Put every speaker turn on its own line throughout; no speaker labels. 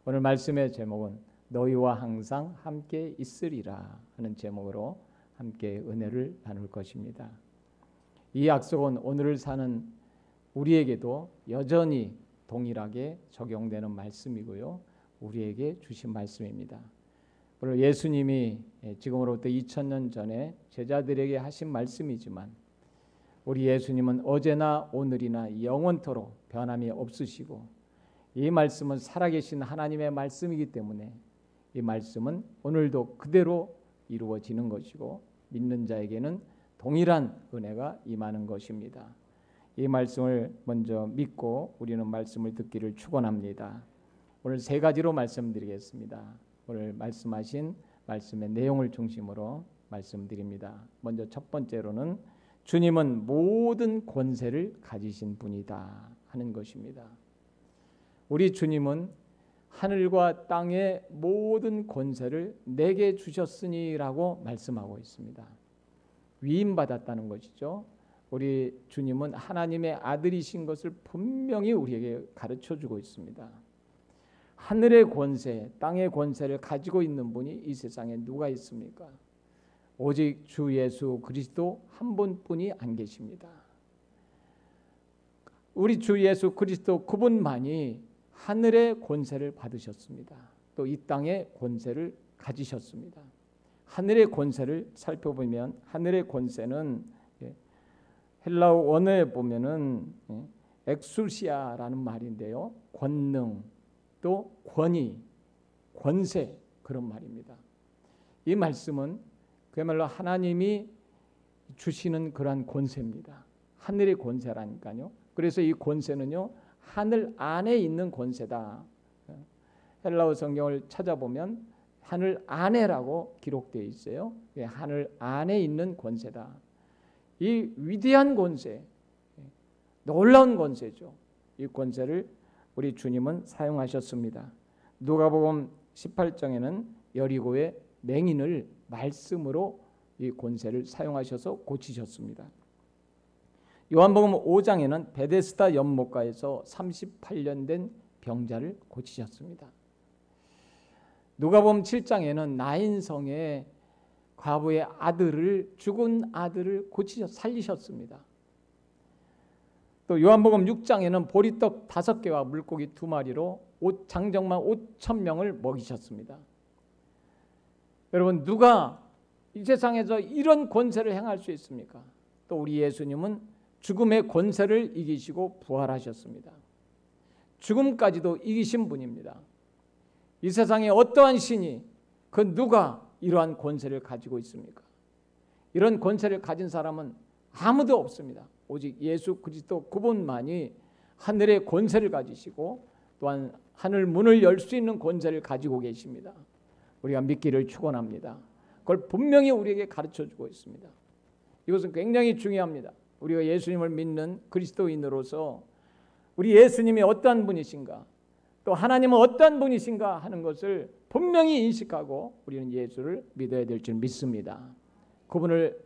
오늘 말씀의 제목은 너희와 항상 함께 있으리라 하는 제목으로 함께 은혜를 나눌 것입니다. 이 약속은 오늘을 사는 우리에게도 여전히 동일하게 적용되는 말씀이고요. 우리에게 주신 말씀입니다. 물론 예수님이 지금으로부터 2000년 전에 제자들에게 하신 말씀이지만 우리 예수님은 어제나 오늘이나 영원토록 변함이 없으시고 이 말씀은 살아계신 하나님의 말씀이기 때문에 이 말씀은 오늘도 그대로 이루어지는 것이고 믿는 자에게는 동일한 은혜가 임하는 것입니다. 이 말씀을 먼저 믿고 우리는 말씀을 듣기를 축원합니다. 오늘 세 가지로 말씀드리겠습니다. 오늘 말씀하신 말씀의 내용을 중심으로 말씀드립니다. 먼저 첫 번째로는 주님은 모든 권세를 가지신 분이다 하는 것입니다. 우리 주님은 하늘과 땅의 모든 권세를 내게 주셨으니라고 말씀하고 있습니다. 위임받았다는 것이죠. 우리 주님은 하나님의 아들이신 것을 분명히 우리에게 가르쳐주고 있습니다. 하늘의 권세, 땅의 권세를 가지고 있는 분이 이 세상에 누가 있습니까? 오직 주 예수 그리스도 한 분뿐이 안 계십니다. 우리 주 예수 그리스도 그분만이 하늘의 권세를 받으셨습니다. 또 이 땅의 권세를 가지셨습니다. 하늘의 권세를 살펴보면 하늘의 권세는 헬라어 원어에 보면은 엑수시아라는 말인데요. 권능, 또 권위, 권세 그런 말입니다. 이 말씀은 그야말로 하나님이 주시는 그러한 권세입니다. 하늘의 권세라니까요. 그래서 이 권세는요 하늘 안에 있는 권세다. 헬라어 성경을 찾아보면 하늘 안에라고 기록되어 있어요. 하늘 안에 있는 권세다. 이 위대한 권세, 놀라운 권세죠. 이 권세를 우리 주님은 사용하셨습니다. 누가복음 18장에는 여리고의 맹인을 말씀으로 이 권세를 사용하셔서 고치셨습니다. 요한복음 5장에는 베데스다 연못가에서 38년 된 병자를 고치셨습니다. 누가복음 7장에는 나인성의 과부의 아들을 죽은 아들을 살리셨습니다. 또 요한복음 6장에는 보리떡 5개와 물고기 2마리로 장정만 5,000명을 먹이셨습니다. 여러분 누가 이 세상에서 이런 권세를 행할 수 있습니까? 또 우리 예수님은 죽음의 권세를 이기시고 부활하셨습니다. 죽음까지도 이기신 분입니다. 이 세상에 어떠한 신이 그 누가 이러한 권세를 가지고 있습니까? 이런 권세를 가진 사람은 아무도 없습니다. 오직 예수 그리스도 그분만이 하늘의 권세를 가지시고 또한 하늘 문을 열 수 있는 권세를 가지고 계십니다. 우리가 믿기를 축원합니다. 그걸 분명히 우리에게 가르쳐주고 있습니다. 이것은 굉장히 중요합니다. 우리가 예수님을 믿는 그리스도인으로서 우리 예수님이 어떠한 분이신가, 또 하나님은 어떠한 분이신가 하는 것을 분명히 인식하고 우리는 예수를 믿어야 될 줄 믿습니다.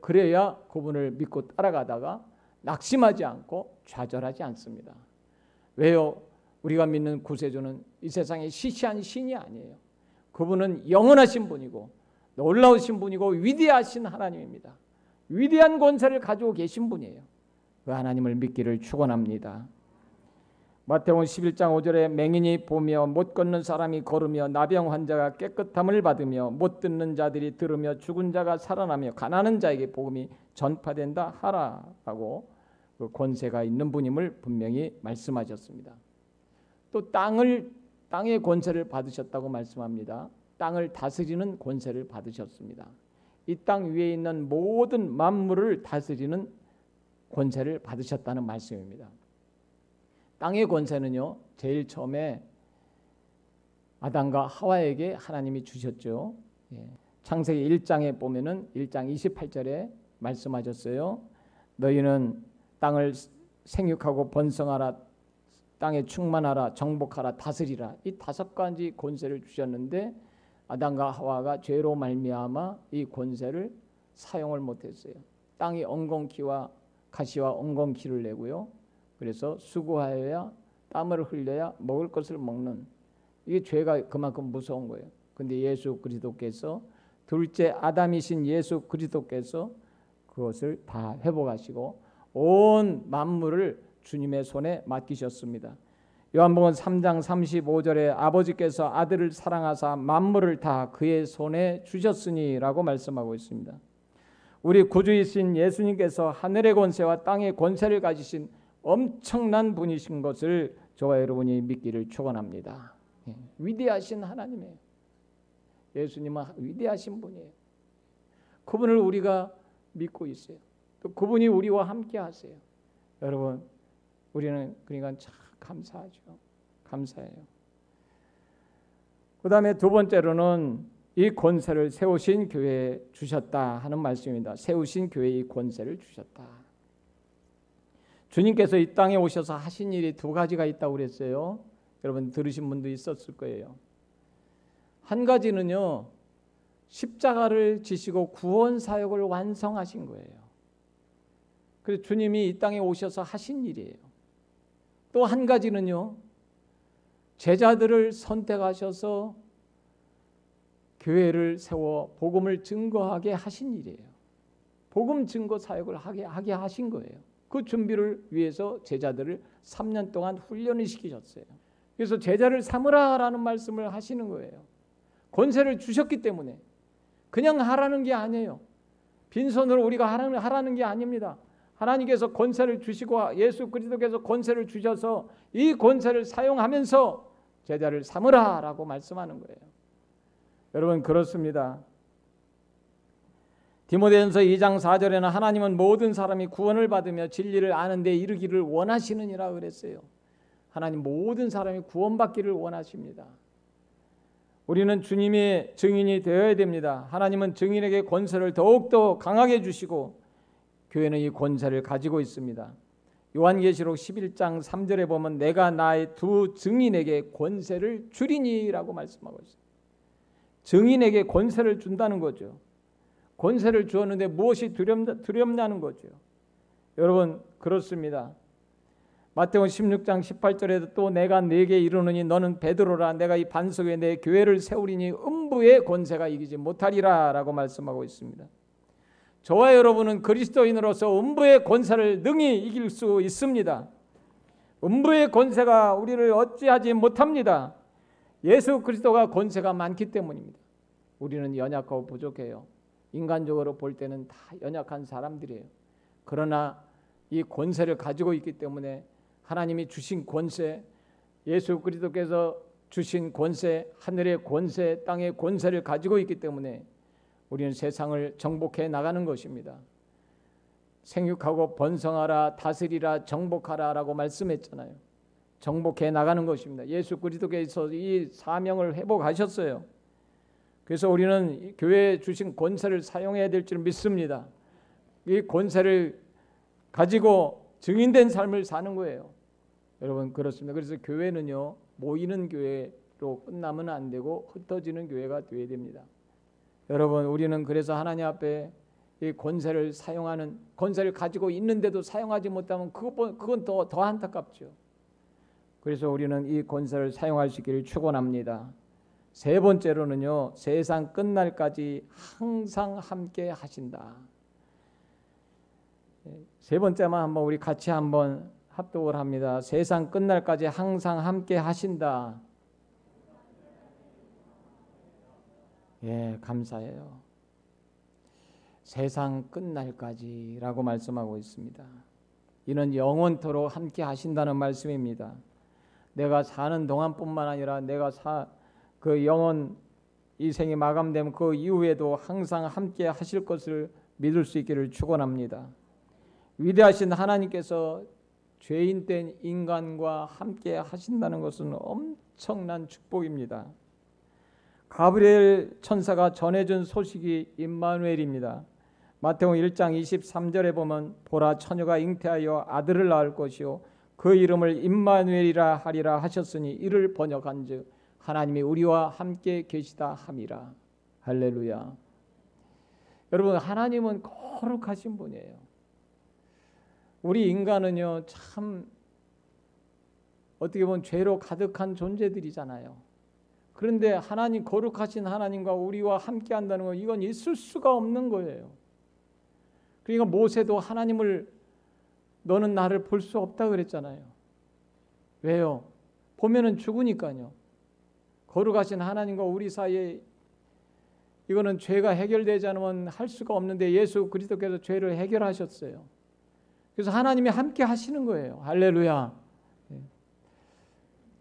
그래야 그분을 믿고 따라가다가 낙심하지 않고 좌절하지 않습니다. 왜요? 우리가 믿는 구세주는 이 세상에 시시한 신이 아니에요. 그분은 영원하신 분이고 놀라우신 분이고 위대하신 하나님입니다. 위대한 권세를 가지고 계신 분이에요. 그 하나님을 믿기를 축원합니다. 마태복음 11장 5절에 맹인이 보며 못 걷는 사람이 걸으며 나병 환자가 깨끗함을 받으며 못 듣는 자들이 들으며 죽은 자가 살아나며 가난한 자에게 복음이 전파된다 하라라고 그 권세가 있는 분임을 분명히 말씀하셨습니다. 또 땅의 권세를 받으셨다고 말씀합니다. 땅을 다스리는 권세를 받으셨습니다. 이 땅 위에 있는 모든 만물을 다스리는 권세를 받으셨다는 말씀입니다. 땅의 권세는요, 제일 처음에 아담과 하와에게 하나님이 주셨죠. 창세기 1장에 보면은 1장 28절에 말씀하셨어요. 너희는 땅을 생육하고 번성하라, 땅에 충만하라, 정복하라, 다스리라. 이 5가지 권세를 주셨는데 아담과 하와가 죄로 말미암아 이 권세를 사용을 못했어요. 땅이 엉겅퀴와 가시와 엉겅퀴를 내고요. 그래서 수고하여야 땀을 흘려야 먹을 것을 먹는 이게 죄가 그만큼 무서운 거예요. 근데 예수 그리스도께서 둘째 아담이신 예수 그리스도께서 그것을 다 회복하시고 온 만물을 주님의 손에 맡기셨습니다. 요한복음 3장 35절에 아버지께서 아들을 사랑하사 만물을 다 그의 손에 주셨으니라고 말씀하고 있습니다. 우리 구주이신 예수님께서 하늘의 권세와 땅의 권세를 가지신 엄청난 분이신 것을 저와 여러분이 믿기를 축원합니다. 위대하신 하나님이에요. 예수님은 위대하신 분이에요. 그분을 우리가 믿고 있어요. 또 그분이 우리와 함께 하세요. 여러분, 우리는 그러니까 참 감사하죠. 감사해요. 그 다음에 두 번째로는 이 권세를 세우신 교회에 주셨다 하는 말씀입니다. 세우신 교회에 이 권세를 주셨다. 주님께서 이 땅에 오셔서 하신 일이 두 가지가 있다고 그랬어요. 여러분 들으신 분도 있었을 거예요. 한 가지는요, 십자가를 지시고 구원 사역을 완성하신 거예요. 그래서 주님이 이 땅에 오셔서 하신 일이에요. 또 한 가지는요, 제자들을 선택하셔서 교회를 세워 복음을 증거하게 하신 일이에요. 복음 증거 사역을 하게 하신 거예요. 그 준비를 위해서 제자들을 3년 동안 훈련을 시키셨어요. 그래서 제자를 삼으라라는 말씀을 하시는 거예요. 권세를 주셨기 때문에 그냥 하라는 게 아니에요. 빈손으로 우리가 하라는 게 아닙니다. 하나님께서 권세를 주시고 예수 그리스도께서 권세를 주셔서 이 권세를 사용하면서 제자를 삼으라라고 말씀하는 거예요. 여러분 그렇습니다. 디모데전서 2장 4절에는 하나님은 모든 사람이 구원을 받으며 진리를 아는 데 이르기를 원하시느니라 그랬어요. 하나님 모든 사람이 구원받기를 원하십니다. 우리는 주님의 증인이 되어야 됩니다. 하나님은 증인에게 권세를 더욱더 강하게 주시고 교회는 이 권세를 가지고 있습니다. 요한계시록 11장 3절에 보면 내가 나의 두 증인에게 권세를 주리니라고 말씀하고 있어요. 증인에게 권세를 준다는 거죠. 권세를 주었는데 무엇이 두렵냐는 거죠. 여러분 그렇습니다. 마태복음 16장 18절에도 또 내가 네게 이르노니 너는 베드로라 내가 이 반석 위에 내 교회를 세우리니 음부의 권세가 이기지 못하리라 라고 말씀하고 있습니다. 저와 여러분은 그리스도인으로서 음부의 권세를 능히 이길 수 있습니다. 음부의 권세가 우리를 어찌하지 못합니다. 예수 그리스도가 권세가 많기 때문입니다. 우리는 연약하고 부족해요. 인간적으로 볼 때는 다 연약한 사람들이에요. 그러나 이 권세를 가지고 있기 때문에 하나님이 주신 권세, 예수 그리스도께서 주신 권세, 하늘의 권세, 땅의 권세를 가지고 있기 때문에 우리는 세상을 정복해 나가는 것입니다. 생육하고 번성하라, 다스리라, 정복하라 라고 말씀했잖아요. 정복해 나가는 것입니다. 예수 그리스도께서 이 사명을 회복하셨어요. 그래서 우리는 교회에 주신 권세를 사용해야 될 줄 믿습니다. 이 권세를 가지고 증인된 삶을 사는 거예요. 여러분 그렇습니다. 그래서 교회는요 모이는 교회로 끝나면 안 되고 흩어지는 교회가 되어야 됩니다. 여러분 우리는 그래서 하나님 앞에 이 권세를 사용하는 권세를 가지고 있는데도 사용하지 못하면 그건 더 안타깝죠. 그래서 우리는 이 권세를 사용할 수 있기를 축원합니다. 세 번째로는요 세상 끝날까지 항상 함께 하신다. 세 번째만 한번 우리 같이 한번 합독을 합니다. 세상 끝날까지 항상 함께 하신다. 예, 감사해요. 세상 끝날까지라고 말씀하고 있습니다. 이는 영원토록 함께 하신다는 말씀입니다. 내가 사는 동안뿐만 아니라 내가 그 영원 이 생이 마감되면 그 이후에도 항상 함께 하실 것을 믿을 수 있기를 축원합니다. 위대하신 하나님께서 죄인된 인간과 함께 하신다는 것은 엄청난 축복입니다. 가브리엘 천사가 전해준 소식이 임마누엘입니다. 마태복음 1장 23절에 보면 보라 처녀가 잉태하여 아들을 낳을 것이요 그 이름을 임마누엘이라 하리라 하셨으니 이를 번역한즉 하나님이 우리와 함께 계시다 함이라. 할렐루야. 여러분 하나님은 거룩하신 분이에요. 우리 인간은요 참 어떻게 보면 죄로 가득한 존재들이잖아요. 그런데 하나님, 거룩하신 하나님과 우리와 함께 한다는 건 이건 있을 수가 없는 거예요. 그러니까 모세도 하나님을 너는 나를 볼 수 없다 그랬잖아요. 왜요? 보면은 죽으니까요. 거룩하신 하나님과 우리 사이에 이거는 죄가 해결되지 않으면 할 수가 없는데 예수 그리스도께서 죄를 해결하셨어요. 그래서 하나님이 함께 하시는 거예요. 할렐루야.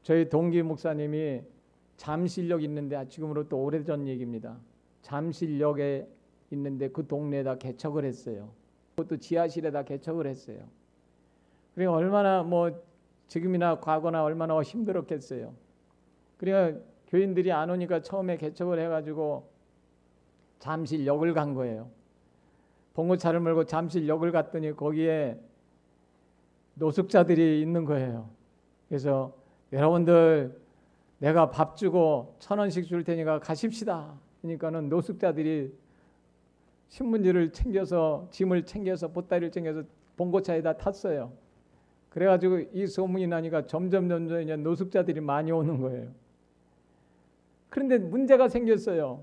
저희 동기 목사님이 잠실역 있는데, 지금으로부터 오래전 얘기입니다. 잠실역에 있는데 그 동네에다 개척을 했어요. 그것도 지하실에다 개척을 했어요. 그러니까 얼마나 지금이나 과거나 얼마나 힘들었겠어요. 그러니까 교인들이 안 오니까 처음에 개척을 해가지고 잠실역을 간 거예요. 봉고차를 몰고 잠실역을 갔더니 거기에 노숙자들이 있는 거예요. 그래서 여러분들 내가 밥 주고 1,000원씩 줄 테니까 가십시다. 그러니까는 노숙자들이 신문지를 챙겨서, 짐을 챙겨서, 보따리를 챙겨서 봉고차에다 탔어요. 그래가지고 이 소문이 나니까 점점 이제 노숙자들이 많이 오는 거예요. 그런데 문제가 생겼어요.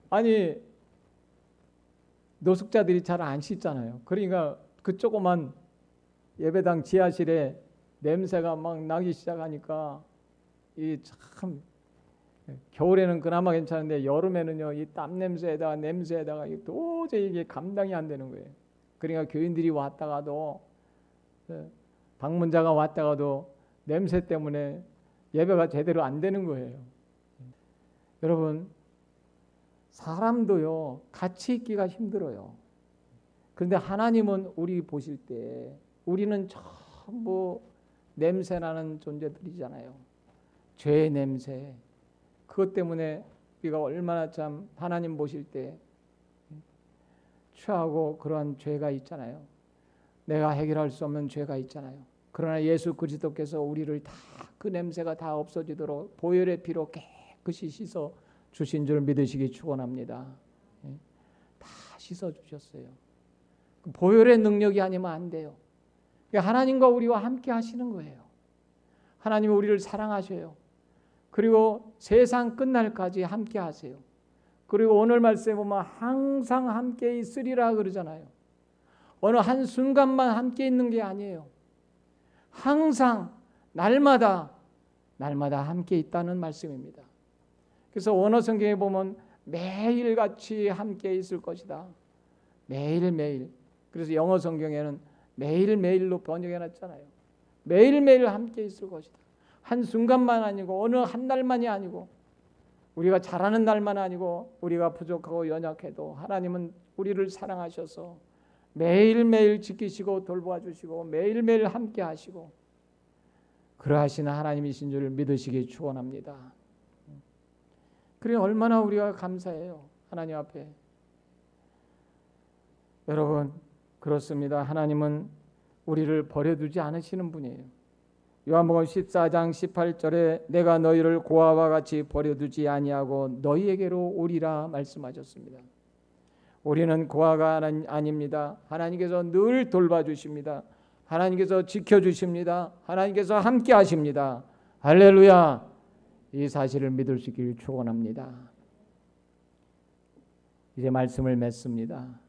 아니, 노숙자들이 잘 안 씻잖아요. 그러니까 그 조그만 예배당 지하실에 냄새가 막 나기 시작하니까 이 참, 겨울에는 그나마 괜찮은데 여름에는요, 이 땀 냄새에다가 도저히 이게 감당이 안 되는 거예요. 그러니까 교인들이 왔다가도, 방문자가 왔다가도 냄새 때문에 예배가 제대로 안 되는 거예요. 여러분, 사람도요 같이 있기가 힘들어요. 그런데 하나님은 우리 보실 때 우리는 전부 냄새나는 존재들이잖아요. 죄의 냄새. 그것 때문에 우리가 얼마나 참 하나님 보실 때 취하고 그러한 죄가 있잖아요. 내가 해결할 수 없는 죄가 있잖아요. 그러나 예수 그리스도께서 우리를 다 그 냄새가 다 없어지도록 보혈의 피로 깨끗이 씻어 주신 줄 믿으시기 축원합니다. 다 씻어 주셨어요. 보혈의 능력이 아니면 안 돼요. 하나님과 우리와 함께 하시는 거예요. 하나님은 우리를 사랑하셔요. 그리고 세상 끝날까지 함께 하세요. 그리고 오늘 말씀에 보면 항상 함께 있으리라 그러잖아요. 어느 한순간만 함께 있는 게 아니에요. 항상 날마다 함께 있다는 말씀입니다. 그래서 원어 성경에 보면 매일같이 함께 있을 것이다. 매일매일. 그래서 영어 성경에는 매일매일로 번역해놨잖아요. 매일매일 함께 있을 것이다. 한순간만 아니고 어느 한 날만이 아니고 우리가 잘하는 날만 아니고 우리가 부족하고 연약해도 하나님은 우리를 사랑하셔서 매일매일 지키시고 돌보아주시고 매일매일 함께 하시고 그러하시는 하나님이신 줄 믿으시기 축원합니다. 그래 얼마나 우리가 감사해요. 하나님 앞에. 여러분 그렇습니다. 하나님은 우리를 버려두지 않으시는 분이에요. 요한복음 14장 18절에 내가 너희를 고아와 같이 버려두지 아니하고 너희에게로 오리라 말씀하셨습니다. 우리는 고아가 아닙니다. 하나님께서 늘 돌봐주십니다. 하나님께서 지켜주십니다. 하나님께서 함께 하십니다. 할렐루야. 이 사실을 믿을 수 있기를 축원합니다. 이제 말씀을 맺습니다.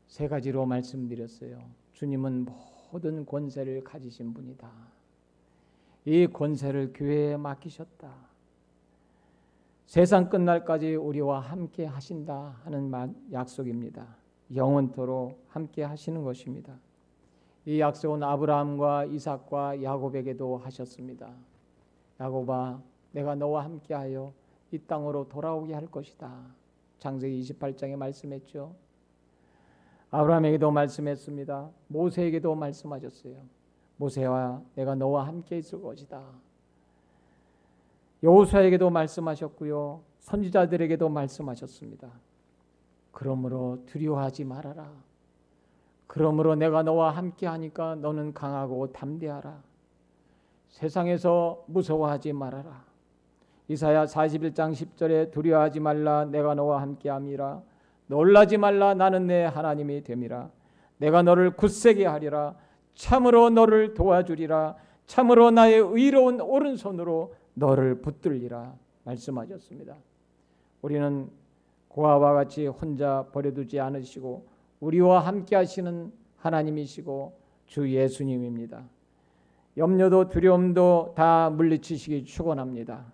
세 가지로 말씀드렸어요. 주님은 모든 권세를 가지신 분이다. 이 권세를 교회에 맡기셨다. 세상 끝날까지 우리와 함께 하신다 하는 약속입니다. 영원토록 함께 하시는 것입니다. 이 약속은 아브라함과 이삭과 야곱에게도 하셨습니다. 야곱아, 내가 너와 함께하여 이 땅으로 돌아오게 할 것이다. 창세기 28장에 말씀했죠. 아브라함에게도 말씀했습니다. 모세에게도 말씀하셨어요. 모세와 내가 너와 함께 있을 것이다. 여호수아에게도 말씀하셨고요. 선지자들에게도 말씀하셨습니다. 그러므로 두려워하지 말아라. 그러므로 내가 너와 함께 하니까 너는 강하고 담대하라. 세상에서 무서워하지 말아라. 이사야 41장 10절에 두려워하지 말라. 내가 너와 함께함이라. 놀라지 말라. 나는 내 하나님이 됨이라. 내가 너를 굳세게 하리라. 참으로 너를 도와주리라. 참으로 나의 의로운 오른손으로 너를 붙들리라 말씀하셨습니다. 우리는 고아와 같이 혼자 버려두지 않으시고 우리와 함께 하시는 하나님이시고 주 예수님입니다. 염려도 두려움도 다 물리치시기 축원합니다.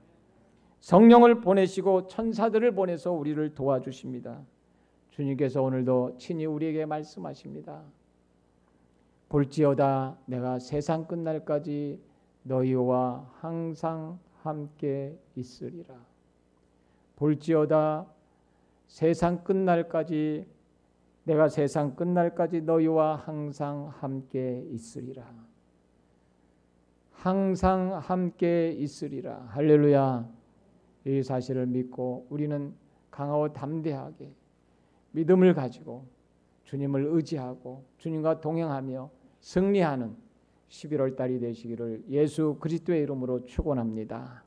성령을 보내시고 천사들을 보내서 우리를 도와주십니다. 주님께서 오늘도 친히 우리에게 말씀하십니다. 볼지어다 내가 세상 끝날까지 너희와 항상 함께 있으리라. 볼지어다 세상 끝날까지 내가 세상 끝날까지 너희와 항상 함께 있으리라. 항상 함께 있으리라. 할렐루야. 이 사실을 믿고 우리는 강하고 담대하게 믿음을 가지고 주님을 의지하고 주님과 동행하며 승리하는 11월 달이 되시기를 예수 그리스도의 이름으로 축원합니다.